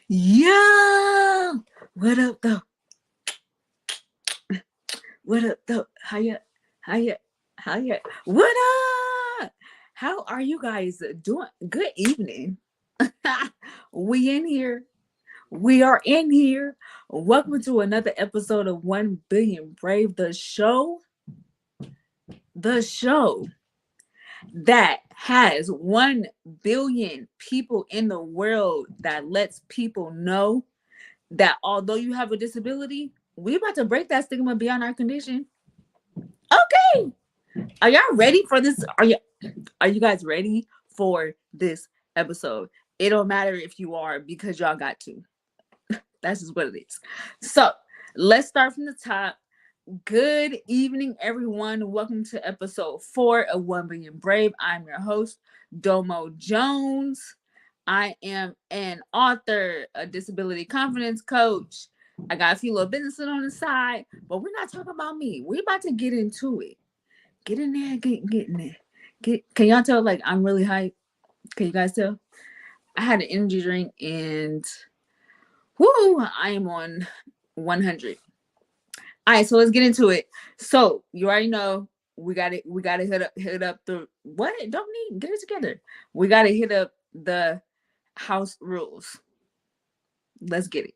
Yeah. What up though? What up though? Hiya. Hiya. Hiya. What up? How are you guys doing? Good evening. We in here. We are in here. Welcome to another episode of 1 Billion Brave, the show that has 1 billion people in the world that lets people know that although you have a disability, we about to break that stigma beyond our condition. Okay. Are y'all ready for this? Are you guys ready for this episode? It don't matter if you are because y'all got to. That's just what it is. So let's start from the top. Good evening, everyone. Welcome to episode 4 of 1 Billion Brave. I'm your host, Domo Jones. I am an author, a disability confidence coach. I got a few little businesses on the side, but we're not talking about me. We're about to get into it. Get in there, get in there. Can y'all tell like I'm really hyped? Can you guys tell? I had an energy drink and whoo, I am on 100. All right, so let's get into it. So you already know we gotta hit up the what? Don't need get it together. We gotta hit up the house rules. Let's get it.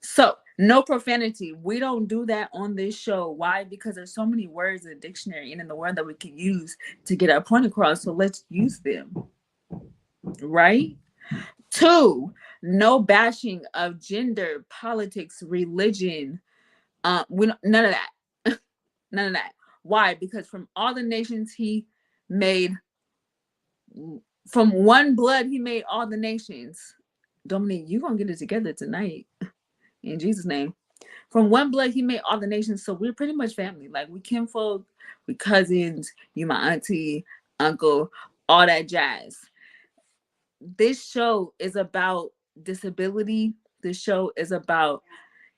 So no profanity. We don't do that on this show. Why? Because there's so many words in the dictionary and in the word that we can use to get our point across. So let's use them. Right? 2, no bashing of gender, politics, religion. None of that. None of that. Why? Because from all the nations he made, from one blood he made all the nations. Dominique, you gonna get it together tonight in Jesus' name. From one blood he made all the nations, so we're pretty much family. Like we kinfolk, we cousins. You my auntie, uncle, all that jazz. This show is about disability. This show is about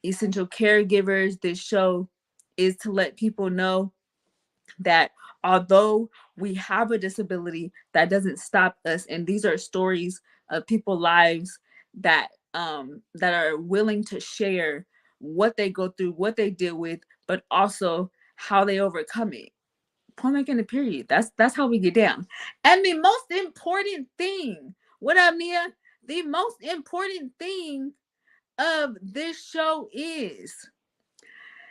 essential caregivers. This show is to let people know that although we have a disability, that doesn't stop us. And these are stories of people's lives that are willing to share what they go through, what they deal with, but also how they overcome it. Point blank in the period. That's how we get down. And the most important thing, what up, Nia? The most important thing of this show is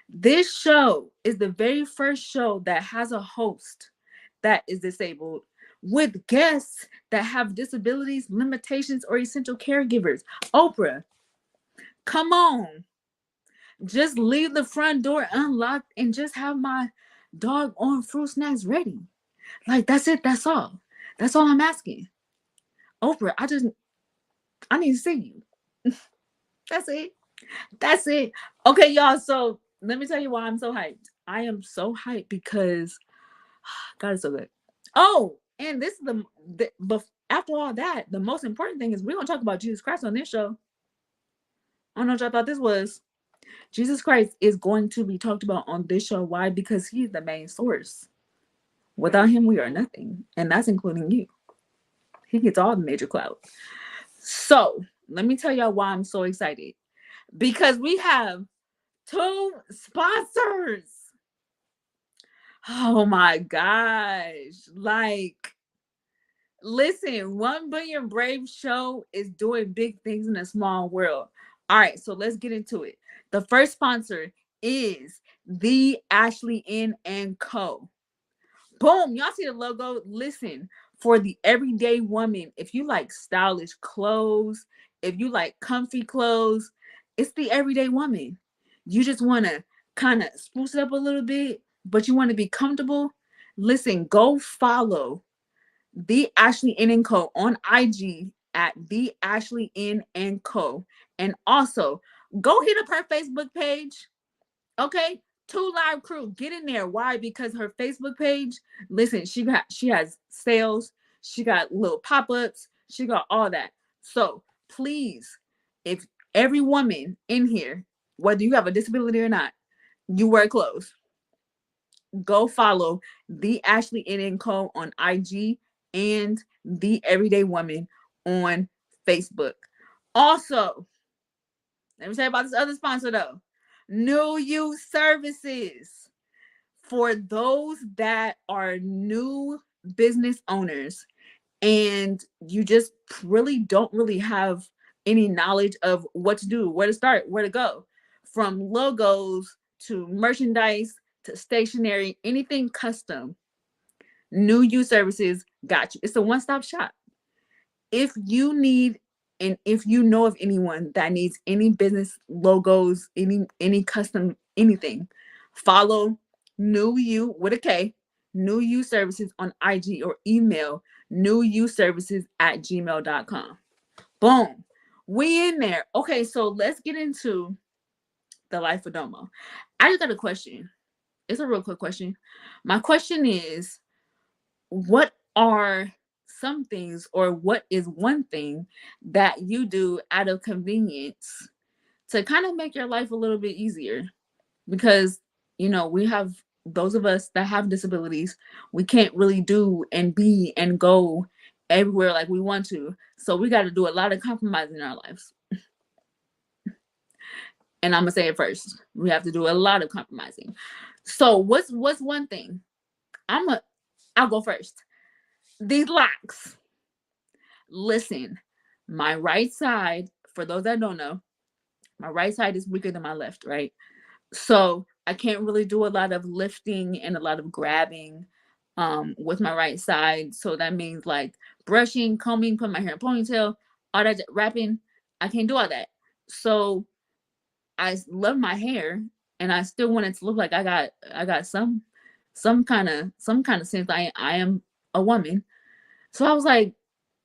the very first show that has a host that is disabled with guests that have disabilities, limitations, or essential caregivers. Oprah, come on. Just leave the front door unlocked and just have my dog on fruit snacks ready. Like that's it. That's all. That's all I'm asking. Oprah, I need to see you. That's it. That's it. Okay, y'all. So let me tell you why I'm so hyped. I am so hyped because God is so good. Oh, and this is but after all that, the most important thing is we're gonna talk about Jesus Christ on this show. I don't know what y'all thought this was. Jesus Christ is going to be talked about on this show. Why? Because he's the main source. Without him, we are nothing, and that's including you. He gets all the major clout. So let me tell y'all why I'm so excited. Because we have 2 sponsors. Oh my gosh. Like, listen, 1 Billion Brave Show is doing big things in a small world. All right, so let's get into it. The first sponsor is the Ashley Inn and Co. Boom, y'all see the logo? Listen, for the everyday woman, if you like stylish clothes, if you like comfy clothes, it's the everyday woman. You just want to kind of spruce it up a little bit, but you want to be comfortable. Listen, go follow the Ashley Inn and Co on IG at the Ashley Inn and Co. And also go hit up her Facebook page. Okay, 2 Live Crew, get in there. Why? Because her Facebook page, listen, she has sales, she got little pop-ups, she got all that. So please, if every woman in here, whether you have a disability or not, you wear clothes, go follow the Ashley Inn and Co on IG and the Everyday Woman on Facebook. Also, Let me tell you about this other sponsor though. New You Services. For those that are new business owners and you just really don't really have any knowledge of what to do, where to start, where to go, from logos to merchandise to stationery, anything custom, New You Services got you. It's a one-stop shop. If you need, and if you know of anyone that needs any business logos, any custom anything, follow New You with a K, New You Services on IG, or email newuservices@gmail.com. Boom. We in there. Okay, so let's get into the life of Domo. I just got a question. It's a real quick question. My question is, what are some things, or what is one thing that you do out of convenience to kind of make your life a little bit easier? Because, we have those of us that have disabilities, we can't really do and be and go everywhere like we want to. So we got to do a lot of compromising in our lives. And I'm going to say it first. We have to do a lot of compromising. So what's one thing? I'll go first. These locks. Listen, my right side, for those that don't know, my right side is weaker than my left, right? So I can't really do a lot of lifting and a lot of grabbing with my right side. So that means like brushing, combing, putting my hair in a ponytail, all that wrapping. I can't do all that. So I love my hair, and I still want it to look like I got some kind of sense. I am a woman. So I was like,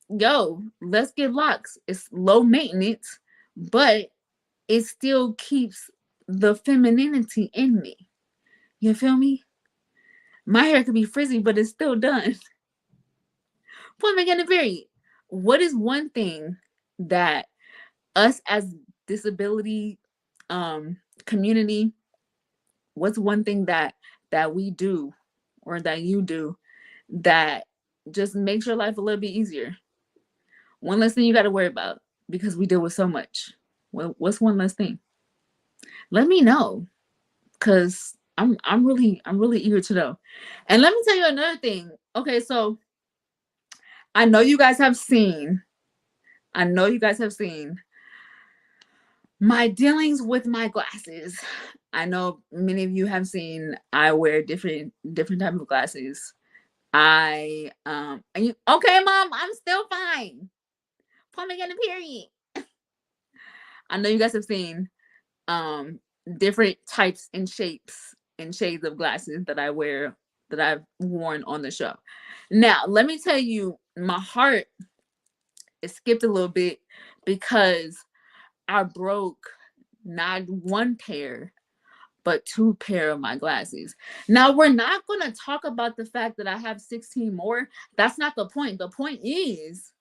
yo, let's get locks. It's low maintenance, but it still keeps the femininity in me. You feel me? My hair could be frizzy, but it's still done. Point blank and period. What is one thing that us as disability community, what's one thing that we do, or that you do, that just makes your life a little bit easier? One less thing you got to worry about, because we deal with so much. Well, what's one less thing? Let me know, because I'm really eager to know. And let me tell you another thing. Okay, so I know you guys have seen my dealings with my glasses. I know many of you have seen I wear different type of glasses. Okay, Mom, I'm still fine. Point me in the period. I know you guys have seen different types and shapes and shades of glasses that I wear, that I've worn on the show. Now, let me tell you, my heart is skipped a little bit because I broke not one pair, but 2 pair of my glasses. Now, we're not going to talk about the fact that I have 16 more. That's not the point. The point is,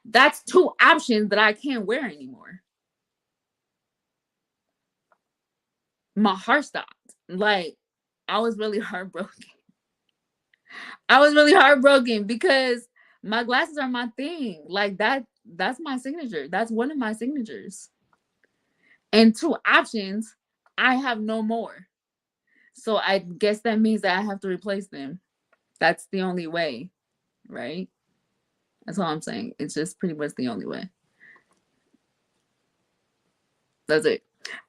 that's 2 options that I can't wear anymore. My heart stopped. Like, I was really heartbroken. Because my glasses are my thing. Like, that's my signature. That's one of my signatures. And 2 options, I have no more. So I guess that means that I have to replace them. That's the only way, right? That's all I'm saying. It's just pretty much the only way. That's it.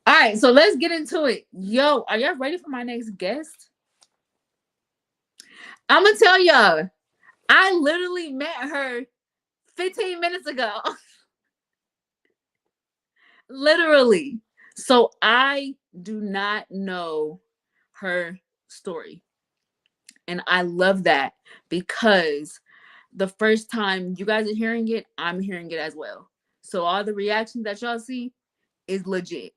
All right, so let's get into it. Yo, are y'all ready for my next guest? I'm gonna tell y'all, I literally met her 15 minutes ago. Literally. So I do not know her story. And I love that, because the first time you guys are hearing it, I'm hearing it as well. So all the reactions that y'all see is legit.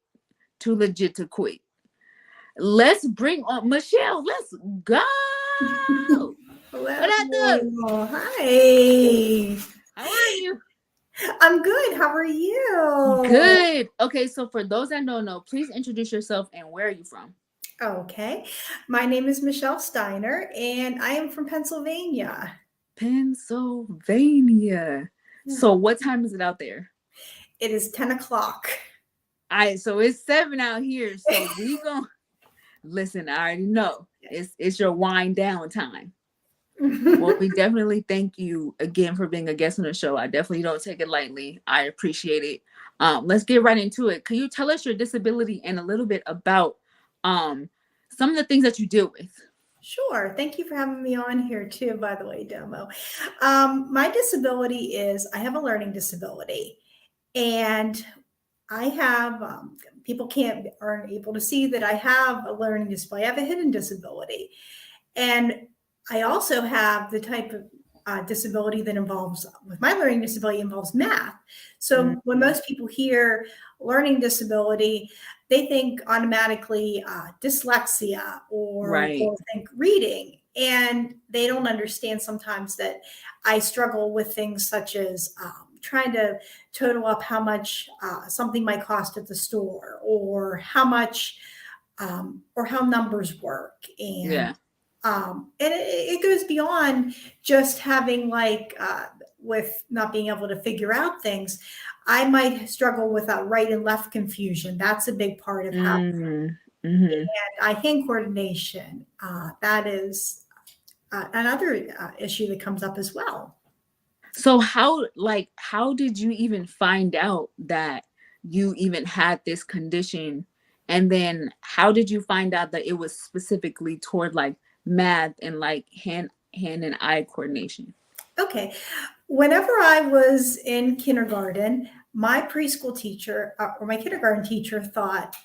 Too legit to quit. Let's bring on Michelle. Let's go. Hello. What I do? Hi. How are you? I'm good. How are you? Good. Okay, so for those that don't know, please introduce yourself and where are you from? Okay. My name is Michelle Steiner, and I am from Pennsylvania. Pennsylvania. Yeah. So what time is it out there? It is 10 o'clock. So it's 7 out here. So we gonna listen. I already know it's your wind down time. Well, we definitely thank you again for being a guest on the show. I definitely don't take it lightly. I appreciate it. Let's get right into it. Can you tell us your disability and a little bit about some of the things that you deal with? Sure. Thank you for having me on here too, by the way, Demo. My disability is I have a learning disability, and I have people aren't able to see that I have a learning disability. I have a hidden disability, and I also have the type of disability that involves, with my learning disability, involves math. So when most people hear learning disability, they think automatically dyslexia or think reading. And they don't understand sometimes that I struggle with things such as trying to total up how much something might cost at the store, or how much, or how numbers work. And and it goes beyond just having with not being able to figure out things. I might struggle with right and left confusion. That's a big part of how. And eye-hand coordination. That is another issue that comes up as well. So how did you even find out that you even had this condition? And then how did you find out that it was specifically toward like math and like hand and eye coordination? Okay. Whenever I was in kindergarten, my preschool teacher or my kindergarten teacher thought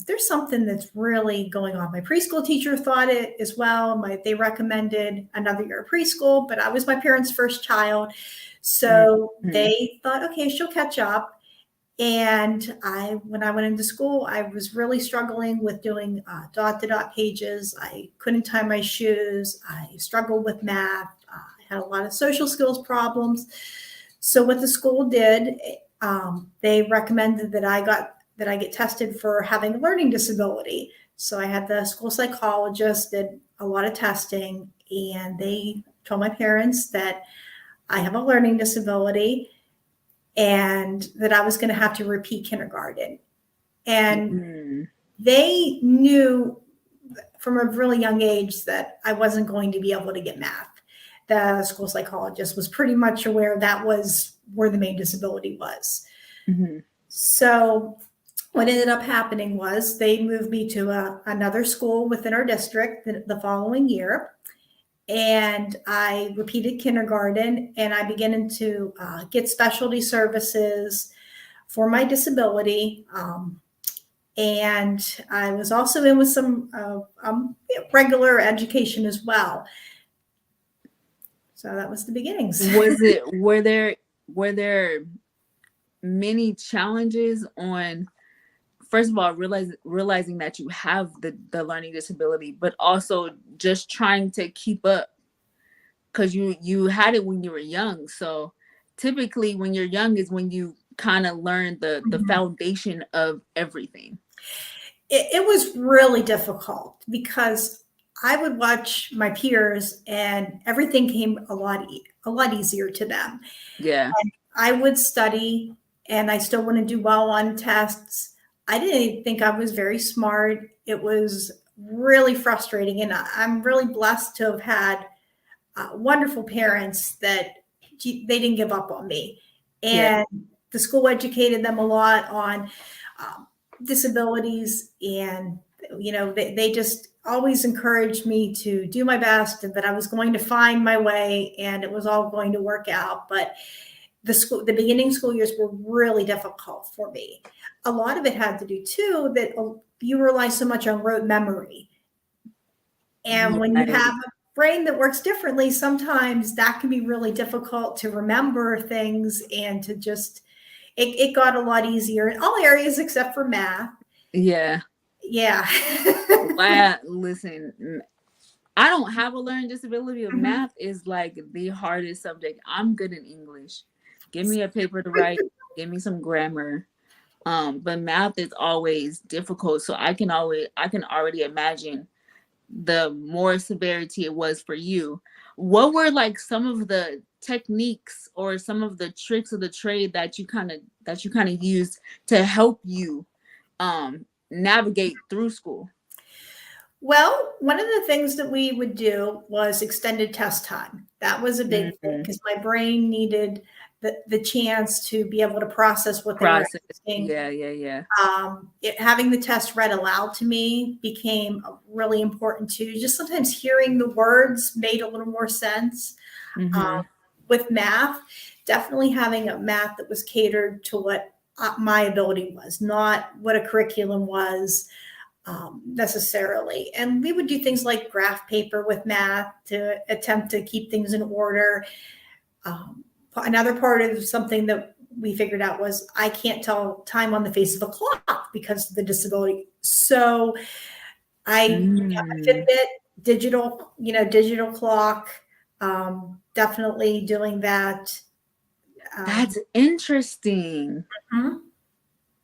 there's something that's really going on. My preschool teacher thought it as well. They recommended another year of preschool, but I was my parents' first child. So they thought, okay, she'll catch up. And when I went into school, I was really struggling with doing dot-to-dot pages. I couldn't tie my shoes. I struggled with math. I had a lot of social skills problems. So what the school did, they recommended that I get tested for having a learning disability. So I had the school psychologist did a lot of testing, and they told my parents that I have a learning disability and that I was going to have to repeat kindergarten. And they knew from a really young age that I wasn't going to be able to get math. The school psychologist was pretty much aware that was where the main disability was. So what ended up happening was they moved me to another school within our district the following year. And I repeated kindergarten, and I began to get specialty services for my disability. And I was also in with some regular education as well. So that was the beginnings. Were there many challenges on, first of all, realizing that you have the learning disability, but also just trying to keep up, because you had it when you were young. So typically when you're young is when you kind of learn the foundation of everything. It was really difficult because I would watch my peers and everything came a lot easier to them. Yeah. And I would study and I still wouldn't do well on tests. I didn't think I was very smart. It was really frustrating. And I'm really blessed to have had wonderful parents that they didn't give up on me. And the school educated them a lot on disabilities. And, they just always encouraged me to do my best and that I was going to find my way and it was all going to work out. But the beginning school years were really difficult for me. A lot of it had to do too that you rely so much on rote memory. And when you have a brain that works differently, sometimes that can be really difficult to remember things and to just, it got a lot easier in all areas except for math. Yeah. Wow. Listen, I don't have a learning disability, but math is like the hardest subject. I'm good in English. Give me a paper to write, give me some grammar. But math is always difficult. So I can already imagine the more severity it was for you. What were like some of the techniques or some of the tricks of the trade that you kind of used to help you navigate through school? Well, one of the things that we would do was extended test time. That was a big thing Mm-hmm. because my brain needed the chance to be able to process what they were Process. asking. Yeah. Having the test read aloud to me became really important too. Just sometimes hearing the words made a little more sense. Mm-hmm. With math, definitely having a math that was catered to what my ability was, not what a curriculum was necessarily. And we would do things like graph paper with math to attempt to keep things in order. Another part of something that we figured out was I can't tell time on the face of a clock because of the disability. So I got my Mm. Fitbit, digital clock, definitely doing that. That's interesting. Mhm.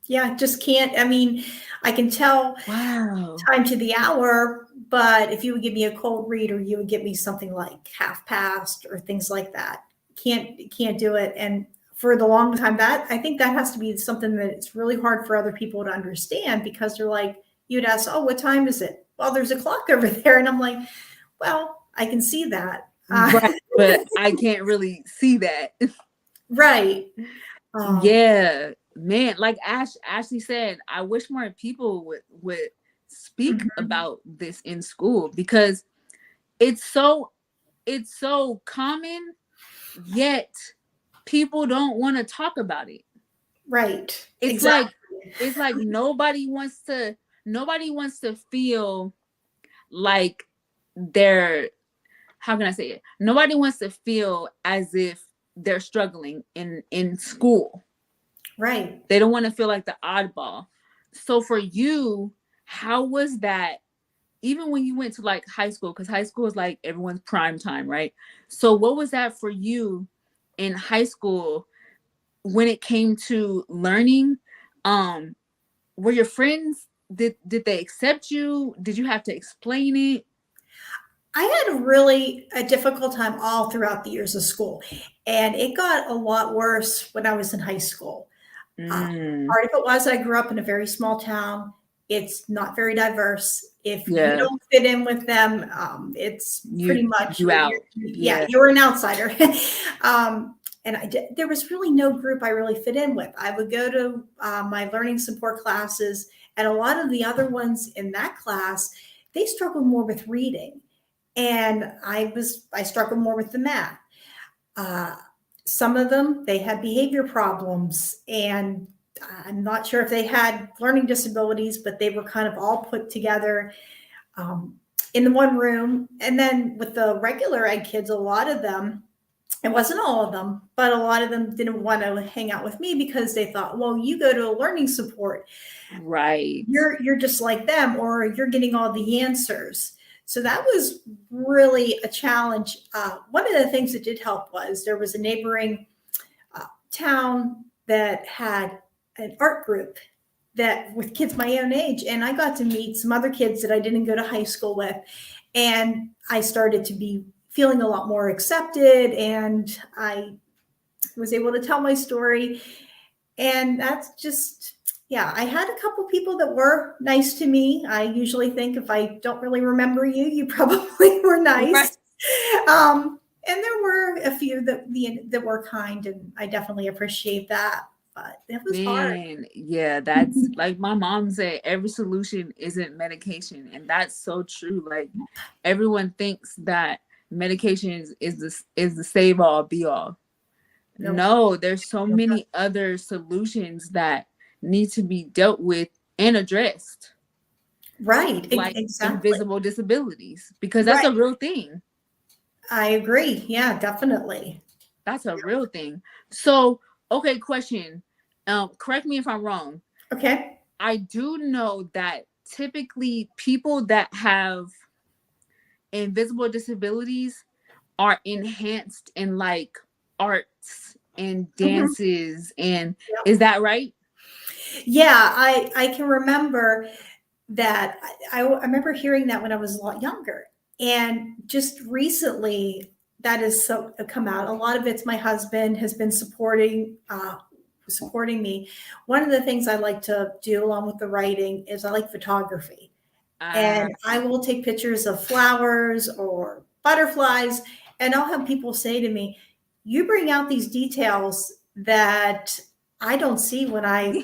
Yeah, just can't. I mean, I can tell Wow. time to the hour, but if you would give me a cold read or you would give me something like half past or things like that, can't do it. And for the long time, that I think that has to be something that it's really hard for other people to understand because they're like, you'd ask, oh, what time is it? Well, there's a clock over there. And I'm like, well, I can see that. Right. But I can't really see that. Right. Yeah, man, like Ashley said, I wish more people would speak Mhm. about this in school because it's so it's so common, yet people don't want to talk about it. Right. It's like Exactly. it's like nobody wants to feel like they're, how can I say it? Nobody wants to feel as if they're struggling in school. Right. They don't want to feel like the oddball. So for you, how was that even when you went to like high school? Because high school is like everyone's prime time, right? So what was that for you in high school when it came to learning? Um, were your friends, did they accept you? Did you have to explain it? I had really a difficult time all throughout the years of school, and it got a lot worse when I was in high school. Uh, Mm, Part of it was I grew up in a very small town. It's not very diverse. If you yeah, don't fit in with them, it's you pretty much you out. yeah, Yeah, you're an outsider. And there was really no group I really fit in with. I would go to my learning support classes, and a lot of the other ones in that class, they struggled more with reading, and I struggled more with the math. Uh, some of them, they had behavior problems, and I'm not sure if they had learning disabilities, but they were kind of all put together um, in the one room. And then with the regular ed kids, a lot of them, it wasn't all of them, but a lot of them didn't want to hang out with me because they thought, well, you go to a learning support, right. you're just like them, or you're getting all the answers. So that was really a challenge. One of the things that did help was there was a neighboring town that had an art group that with kids my own age, and I got to meet some other kids that I didn't go to high school with, and I started to be feeling a lot more accepted, and I was able to tell my story. And that's just, yeah, I had a couple people that were nice to me. I usually think if I don't really remember you, you probably were Right. nice. And there were a few that were kind, and I definitely appreciate that. But it was hard. Man, yeah, that's like my mom said, every solution isn't medication. And that's so true. Like everyone thinks that medication is the save all be all. No, No, there's so many other solutions that need to be dealt with and addressed, right, like exactly. invisible disabilities, because that's Right. a real thing. I agree. Yeah, definitely. That's a real thing. So, okay, question. Correct me if I'm wrong. Okay. I do know that typically people that have invisible disabilities are enhanced in like arts and Mhm. dances, and Yep. is that right? Yeah, I can remember that. I remember hearing that when I was a lot younger, and just recently that has come out. A lot of it's my husband has been supporting supporting me. One of the things I like to do along with the writing is I like photography. Uh, And I will take pictures of flowers or butterflies, and I'll have people say to me, "You bring out these details that I don't see when I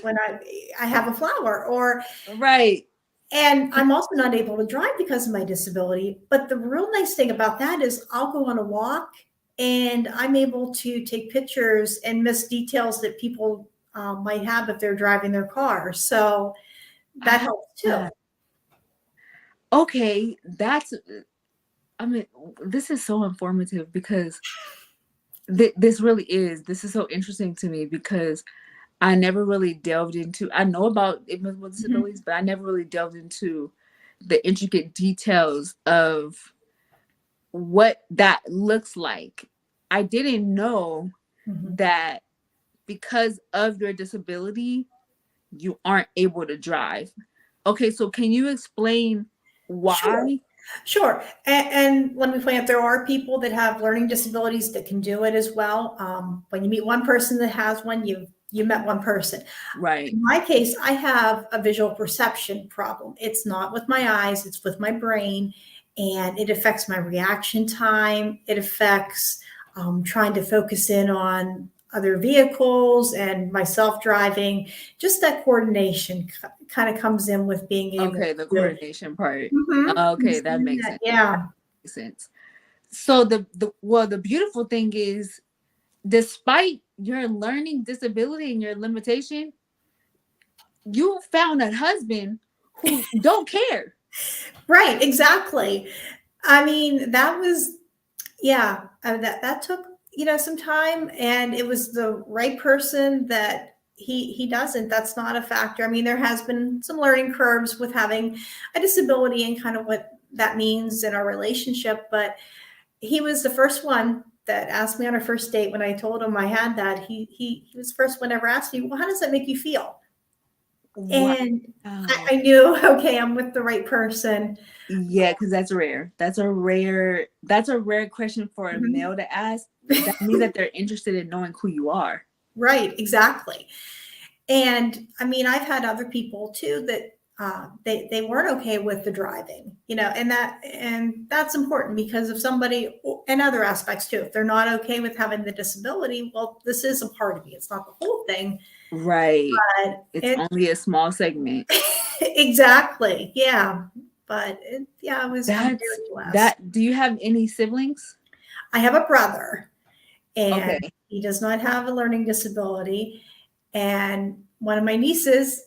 have a flower." Or right. and I'm also not able to drive because of my disability. But the real nice thing about that is I'll go on a walk and I'm able to take pictures and miss details that people might have if they're driving their car. So that helps too. Ah, okay, I mean, this is so informative because this is so interesting to me because I never really delved into, I know about invisible Mhm, disabilities, but I never really delved into the intricate details of what that looks like. I didn't know mhm. that because of your disability, you aren't able to drive. Okay, so can you explain Sure. why? Sure. And let me point out there are people that have learning disabilities that can do it as well. When you meet one person that has one, you met one person. Right. In my case, I have a visual perception problem. It's not with my eyes, it's with my brain, and it affects my reaction time. It affects trying to focus in on other vehicles and myself driving. Just that coordination kind of comes in with being able Okay, the to. coordination part. Mhm. Okay, that Understand makes that, sense. That yeah. makes sense. So the beautiful thing is, despite your learning disability and your limitation, you found a husband who don't care. Right, exactly. I mean, that was yeah, that took, some time, and it was the right person that he doesn't. That's not a factor. I mean, there has been some learning curves with having a disability and kind of what that means in our relationship, but he was the first one that asked me on our first date when I told him I had that. He was the first one ever asked me, "Well, how does that make you feel?" Wow. And I knew, okay, I'm with the right person. Yeah, because that's a rare question for a Mhm. male to ask. That means that they're interested in knowing who you are. Right, exactly. And I mean, I've had other people too that they weren't okay with the driving, and that's important because if somebody and other aspects too, if they're not okay with having the disability, well, this is a part of me. It's not the whole thing, Right. but It's it only a small segment. exactly, yeah. But yeah, I'm That's very blessed. that. Do you have any siblings? I have a brother, and Okay. he does not have a learning disability. And one of my nieces,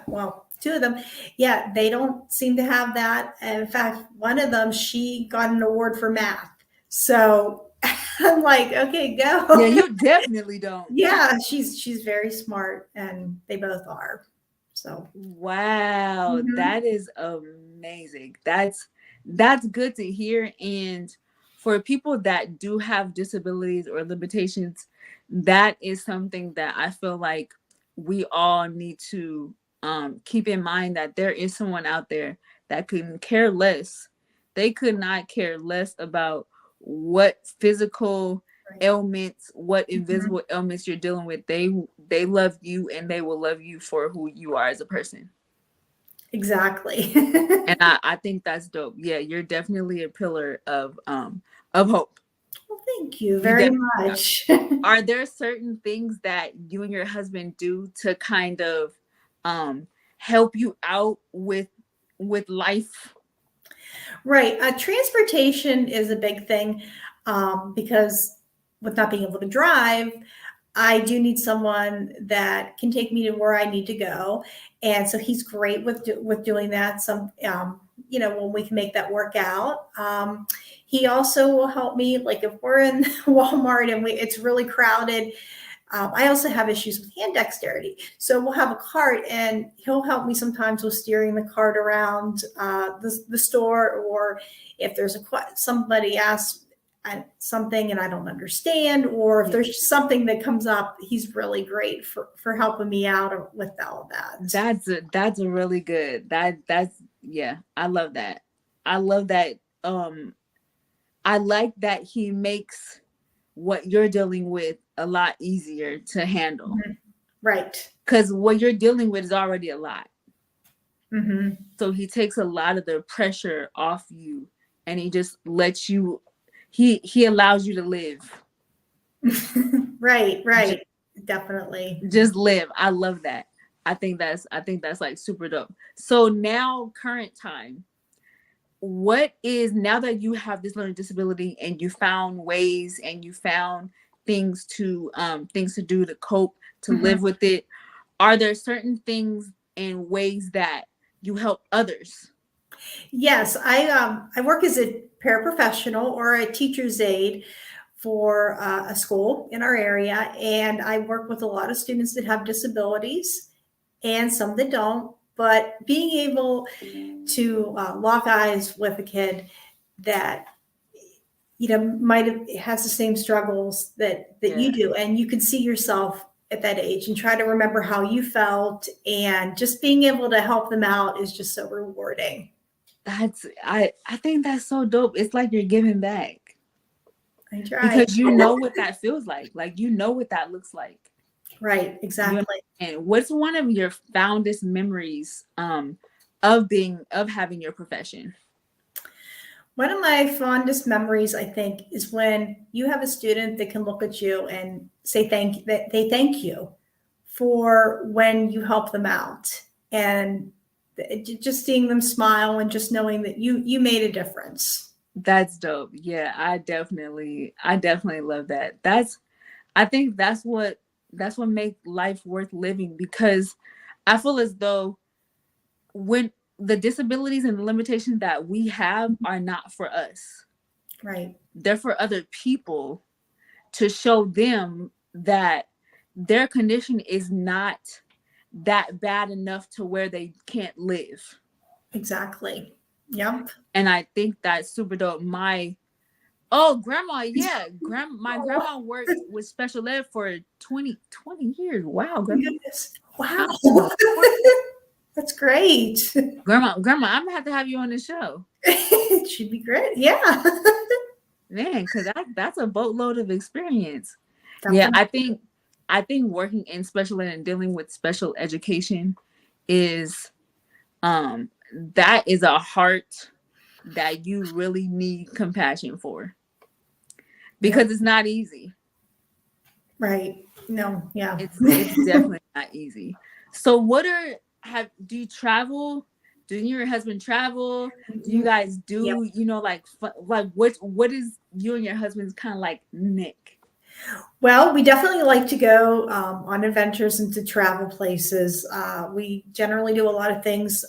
well, two of them, yeah, they don't seem to have that. And in fact, one of them, she got an award for math. So I'm like, okay, Yeah, go. you definitely don't. Yeah, she's very smart, and they both are. So, Wow, mhm. that is amazing. That's good to hear. And for people that do have disabilities or limitations, that is something that I feel like we all need to keep in mind that there is someone out there that can care less. They could not care less about what physical Right. ailments, what Mhm. invisible ailments you're dealing with. They love you and they will love you for who you are as a person. Exactly. And I think that's dope. Yeah, you're definitely a pillar of hope. Well, thank you You very definitely are. much. Are there certain things that you and your husband do to kind of um help you out with life? Right. Transportation is a big thing because with not being able to drive, I do need someone that can take me to where I need to go, and so he's great with doing that. When we can make that work out. He also will help me, like if we're in Walmart and it's really crowded. I also have issues with hand dexterity. So we'll have a cart and he'll help me sometimes with steering the cart around the store, or if there's somebody asks something and I don't understand, or if Yeah. there's something that comes up, he's really great for helping me out with all of that. That's a really good. That's yeah, I love that. I love that. I like that he makes what you're dealing with a lot easier to handle. Right. because what you're dealing with is already a lot. Hmm. So he takes a lot of the pressure off you, and he just lets you. He allows you to live. Right. Right. Definitely. Just live. I love that. I think that's like super dope. So now, current time, what is, now that you have this learning disability and you found ways and you found things to do to cope, to Mhm. live with it, are there certain things and ways that you help others? Yes, I work as a paraprofessional or a teacher's aide for a school in our area, and I work with a lot of students that have disabilities and some that don't. But being able to lock eyes with a kid that might have has the same struggles that you Yeah. do, and you can see yourself at that age and try to remember how you felt, and just being able to help them out is just so rewarding. I think that's so dope. It's like you're giving back I try. because you know what that feels like. Like you know what that looks like. Right, You exactly. and what's one of your fondest memories of having your profession? One of my fondest memories, I think, is when you have a student that can look at you and say that they thank you for when you help them out, and just seeing them smile and just knowing that you made a difference. That's dope. Yeah, I definitely love that. I think that's what makes life worth living, because I feel as though when the disabilities and the limitations that we have are not for us. Right. They're for other people, to show them that their condition is not that bad enough to where they can't live. Exactly. Yep. And I think that's super dope. Grandma, yeah, my grandma worked with special ed for 20 years. Wow, Oh my grandma. goodness. Wow. How in the world? That's great. Grandma, I'm gonna have to have you on the show, It should be great. Yeah. man, because that's a boatload of experience. Yeah, Definitely. I think working in special ed and dealing with special education is that is a heart that you really need compassion for, Yep. because it's not easy. Right. No. Yeah. It's definitely not easy. So do you travel? Do you and your husband travel? Do you guys Yep. do, like what is you and your husband's kind of like Nick? Well, we definitely like to go on adventures and to travel places. We generally do a lot of things,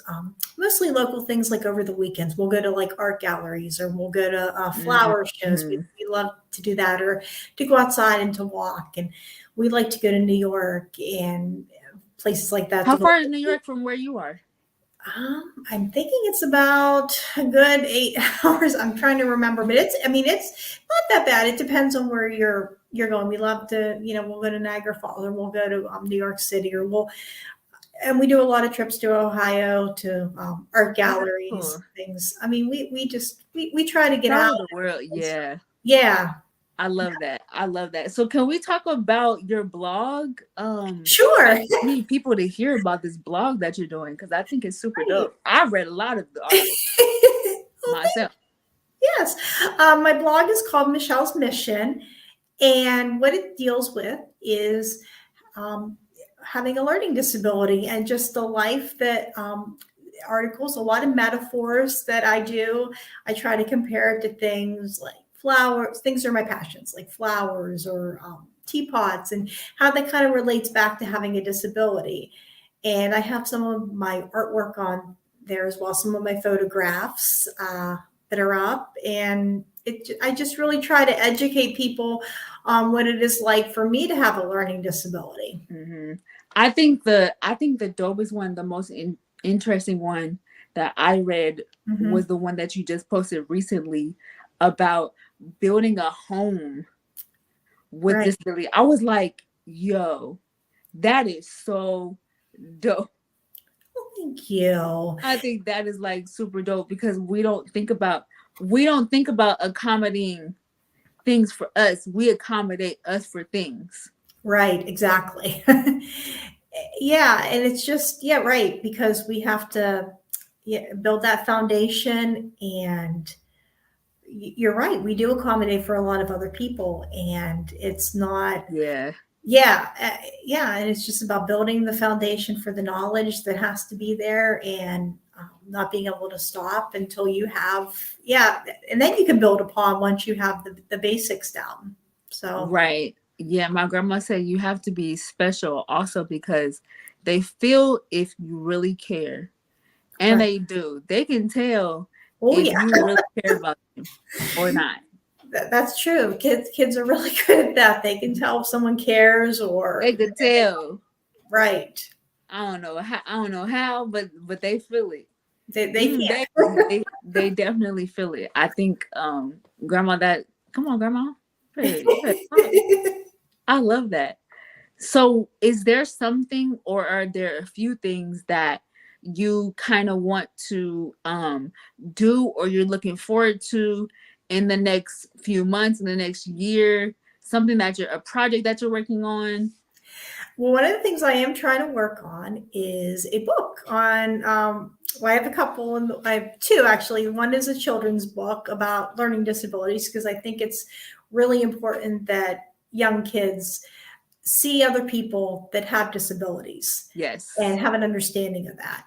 mostly local things, like over the weekends. We'll go to like art galleries, or we'll go to flower shows. Mhm. We love to do that, or to go outside and to walk. And we like to go to New York and places like that How to go. far is New York from where you are? I'm thinking it's about a good 8 hours. I'm trying to remember, but it's not that bad. It depends on where you're going. We love to, we'll go to Niagara Falls, or we'll go to New York City, and we do a lot of trips to Ohio to art Oh, that's galleries, cool. things. I mean, we try to get out. Travel the world. Yeah. Yeah, I love that. I love that. So can we talk about your blog? sure. I need people to hear about this blog that you're doing, because I think it's super Great. dope. I've read a lot of the articles Well, myself. yes. My blog is called Michelle's Mission. And what it deals with is um, having a learning disability, and just the life that articles, a lot of metaphors that I do. I try to compare it to things like flowers. Things are my passions, like flowers or teapots, and how that kind of relates back to having a disability. And I have some of my artwork on there as well, some of my photographs that are up. And I just really try to educate people on what it is like for me to have a learning disability. Hmm. I think the dopest one, the most interesting one that I read, was Mhm. the one that you just posted recently about building a home with Right. disability. I was like, yo, that is so dope. Well, thank you. I think that is like super dope, because we don't think about accommodating things for us. We accommodate us for things. Right, exactly. Yeah, and it's just, yeah, right, because we have to, yeah, build that foundation. And you're right, we do accommodate for a lot of other people, and it's not, Yeah. yeah, yeah, and it's just about building the foundation for the knowledge that has to be there, and not being able to stop until you have, yeah, and then you can build upon once you have the basics down. So, Right. Yeah, my grandma said you have to be special also because they feel if you really care. And right. they do. They can tell Oh if yeah, you really care about them or not. that's true. Kids are really good at that. They can tell if someone cares or, They could tell. right. I don't know how, but they feel it. They Mm, they can't. they definitely feel it. I think grandma that come on, grandma. Hey, you better talk. I love that. So, is there something, or are there a few things that you kind of want to do, or you're looking forward to in the next few months, in the next year? Something that you're a project that you're working on? Well, one of the things I am trying to work on is a book on. Well, I have a couple, and I have two actually. One is a children's book about learning disabilities, because I think it's really important that young kids see other people that have disabilities and Yes. have an understanding of that.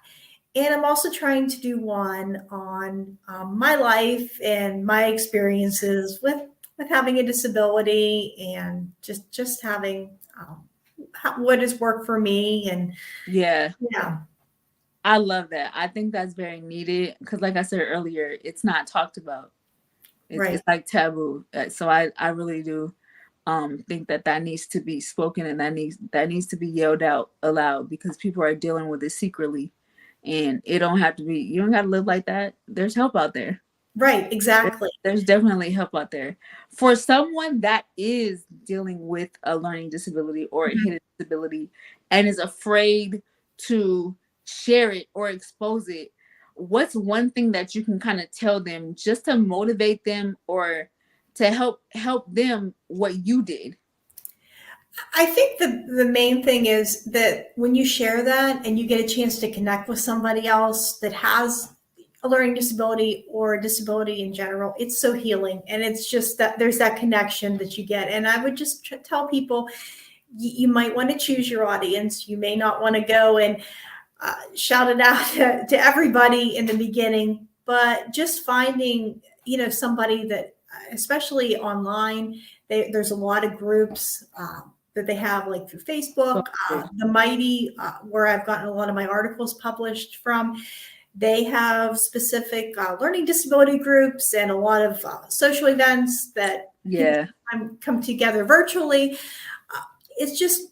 And I'm also trying to do one on my life and my experiences with having a disability, and just having what has worked for me. And Yeah. yeah, I love that. I think that's very needed because, like I said earlier, it's not talked about. It's right, like taboo. So I really do think that that needs to be spoken, and that needs to be yelled out aloud because people are dealing with it secretly, and it don't have to be. You don't got to live like that. There's help out there. right, There- exactly. There's definitely help out there for someone that is dealing with a learning disability or a Mhm. hidden disability and is afraid to share it or expose it. What's one thing that you can kind of tell them just to motivate them or to help them what you did? I think the main thing is that when you share that and you get a chance to connect with somebody else that has a learning disability or a disability in general, it's so healing. And it's just that there's that connection that you get. And I would just tell people, you might want to choose your audience. You may not want to go and shout it out to everybody in the beginning, but just finding, somebody that, especially online, there's a lot of groups that they have, like through So Facebook, good. the Mighty, where I've gotten a lot of my articles published from. They have specific learning disability groups and a lot of social events that people Yeah. come together virtually. It's just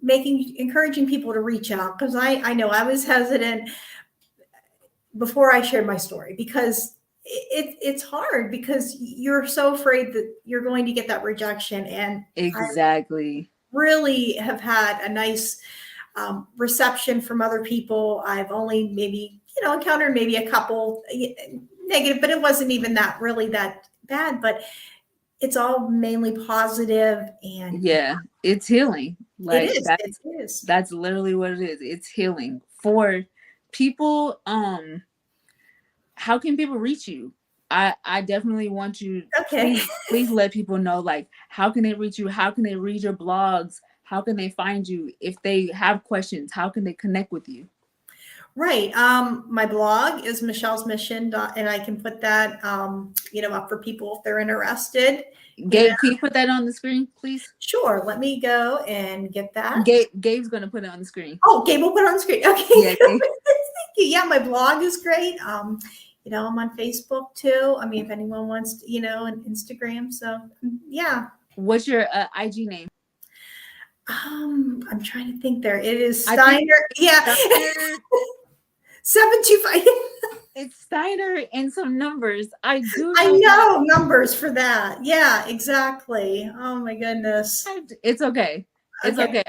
encouraging people to reach out, because I know I was hesitant before I shared my story, because it's hard, because you're so afraid that you're going to get that rejection. And I Exactly. really have had a nice reception from other people. I've only maybe, encountered maybe a couple negative, but it wasn't even that really that bad. But it's all mainly positive, and Yeah. It's healing. it Like is. It that's is. that's literally what it is. It's healing for people. How can people reach you? I definitely want you, Okay. please let people know, like, how can they reach you? How can they read your blogs? How can they find you? If they have questions, how can they connect with you? Right. My blog is Michelle's Mission, and I can put that, up for people if they're interested. You know, Gabe, can you put that on the screen, please? sure. Let me go and get that. Gabe's gonna put it on the screen. Oh, Gabe will put it on the screen. Okay. Yeah, Gabe. Thank you. Yeah, my blog is great. I'm on Facebook too. I mean, if anyone wants to, and Instagram. So yeah. What's your IG name? I'm trying to think there. It is I think Steiner. Yeah. Steiner. 725. It's Steiner and some numbers. I do I know that. know numbers for that. Yeah, exactly. Oh my goodness. It's okay. It's Okay. okay.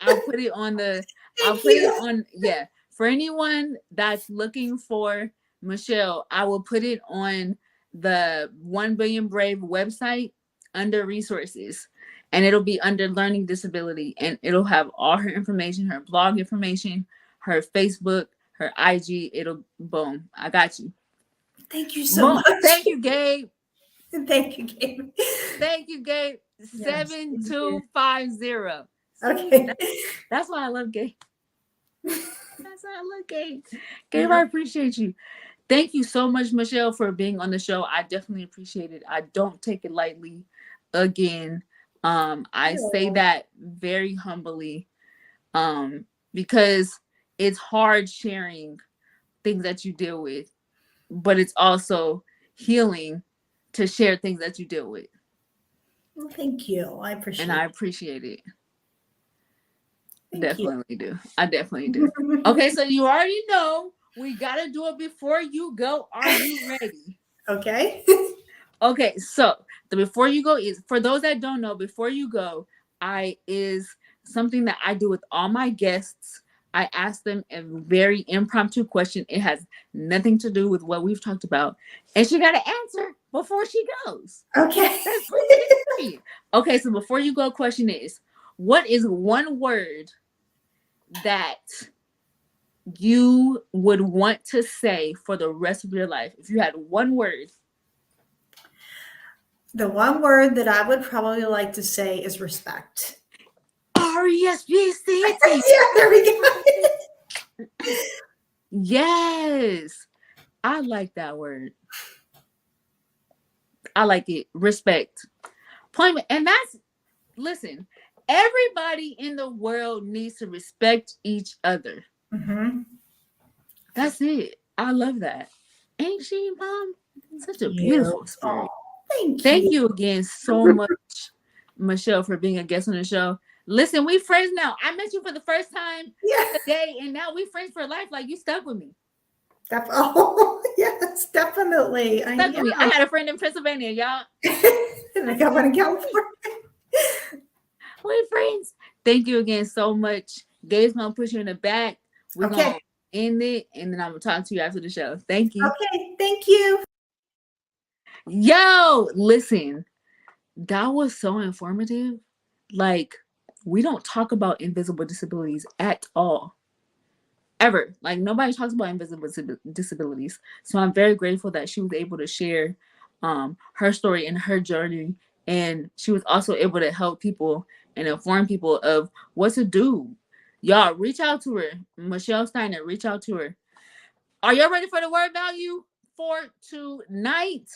I'll put it on the I'll Thank put it you. on, yeah. For anyone that's looking for Michelle, I will put it on the 1 Billion Brave website under resources. and it'll be under learning disability, and it'll have all her information, her blog information, her Facebook, her IG. It'll boom. I got you. Thank you so much. Thank you, Gabe. Thank you, Gabe. Thank you, Gabe. Yes, 7250. Okay. That's why I love Gabe. That's why I love Gabe. Gabe, I appreciate you. Thank you so much, Michelle, for being on the show. I definitely appreciate it. I don't take it lightly. Again, I say that very humbly, because it's hard sharing things that you deal with, but it's also healing to share things that you deal with. Well, thank you. I appreciate it. And I appreciate it. Definitely do. I definitely do. Okay, so you already know we got to do it before you go. Are you ready? Okay. Okay, so the before you go is, for those that don't know, before you go, is something that I do with all my guests. I ask them a very impromptu question. It has nothing to do with what we've talked about, and she got to answer before she goes. Okay. Okay, so before you go, question is, what is one word that you would want to say for the rest of your life? If you had one word. The one word that I would probably like to say is respect. R-E-S-P-C-T. Yeah, there we go. Yes. I like that word. I like it. Respect. And that's, listen, everybody in the world needs to respect each other. Mm-hmm. That's it. I love that. Ain't she, Mom? Such a beautiful spirit. Oh, thank you again so much, Michelle, for being a guest on the show. Listen, we friends now. I met you for the first time today, and now we friends for life. Like, you stuck with me. Oh, yes, definitely. Stuck with me. I had a friend in Pennsylvania, y'all. And I got one in California. We friends. Thank you again so much. Gabe's gonna put you in the back. We're gonna end it, and then I'm gonna talk to you after the show. Thank you. Okay, thank you. Yo, listen, that was so informative. Like, we don't talk about invisible disabilities at all. Ever. Like, nobody talks about invisible disabilities. So I'm very grateful that she was able to share her story and her journey. And she was also able to help people and inform people of what to do. Y'all, reach out to her. Michelle Steiner, reach out to her. Are y'all ready for the word value for tonight?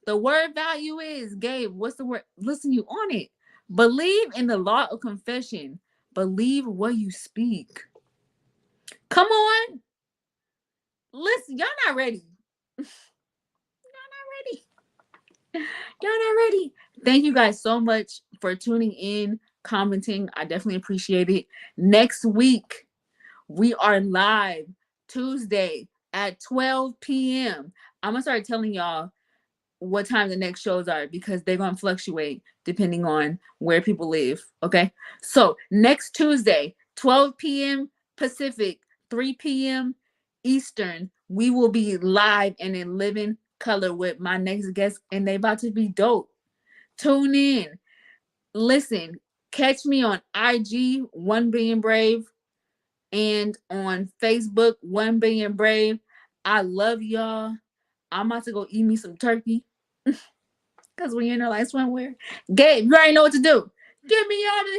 The word value is, Gabe, what's the word? Listen, you on it. Believe in the law of confession. Believe what you speak. Come on. Listen, y'all not ready. Y'all not ready. Thank you guys so much for tuning in, commenting. I definitely appreciate it. Next week, we are live Tuesday at 12 p.m. I'm going to start telling y'all what time the next shows are, because they're going to fluctuate depending on where people live. Okay. So next Tuesday, 12 p.m. Pacific, 3 p.m. Eastern, we will be live and in living color with my next guest, and they about to be dope. Tune in. Listen, catch me on IG, 1 Billion Brave, and on Facebook, 1 Billion Brave. I love y'all. I'm about to go eat me some turkey. Because when you're in the light swimwear. Gabe, you already know what to do. Get me out of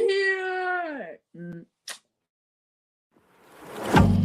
here.